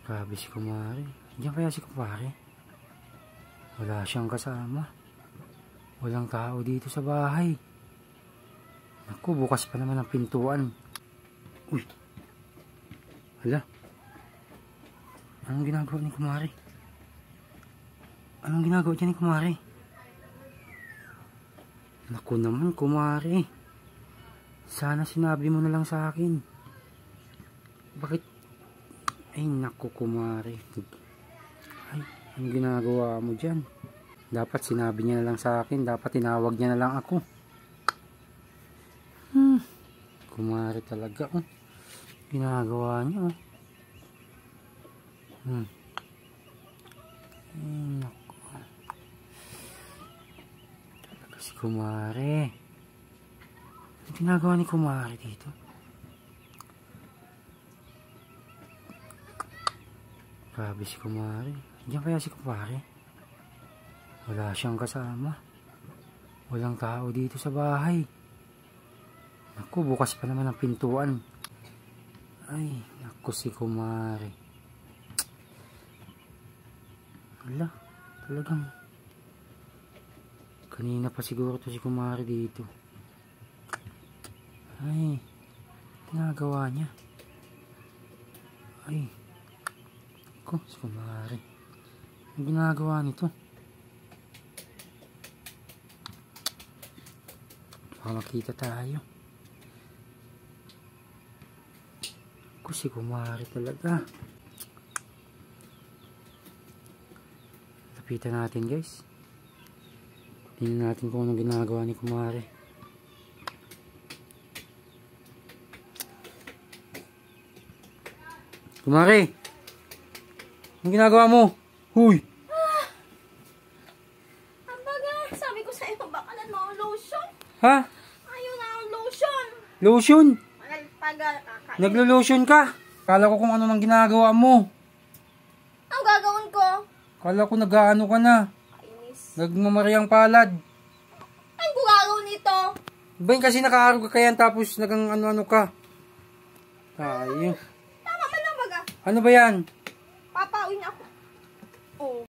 Grabe si kumare. Diyan kaya si kumare? Wala siyang kasama. Walang tao dito sa bahay. Naku, bukas pa naman ang pintuan. Uy. Hala. Anong ginagawa ni kumare? Anong ginagawa dyan ni kumare? Naku naman kumare. Sana sinabi mo na lang sa akin. Bakit? Ay naku kumare. Ay, anong ginagawa mo dyan? Dapat sinabi niya na lang sa akin. Dapat tinawag niya na lang ako. Kumare talaga. Ginagawa niya. Naku. Talaga si kumare. Anong ginagawa ni kumare dito? Grabe si kumare. Diyan kaya si kumare? Wala siyang kasama. Walang tao dito sa bahay. Naku, bukas pa naman ang pintuan. Ay, naku si kumare. Hala, talagang kanina pa siguro to si kumare dito. Ay, ginagawa niya. Ay, naku si kumare. Ang ginagawa nito? Baka makita tayo. Naku si kumare talaga. Lapitan natin guys. Tingnan natin kung anong ginagawa ni kumare. Kumare! Anong ginagawa mo? Huy! Ambaga, sabi ko sa iyo, bakalan mo ang lotion. Ha? Ayaw na ang lotion. Lotion? Kakain. Naglo-lotion ka? Kala ko kung ano nang ginagawa mo. Ang gagawin ko? Kala ko nag-aano ka na. Kainis. Nagmamariyang palad. Ang gagawin nito? Ba yun kasi nakaharog ka kaya tapos nagang ano-ano ka. Tayo. Tama man lang baga. Ano ba yan? Papawin ako. Oh.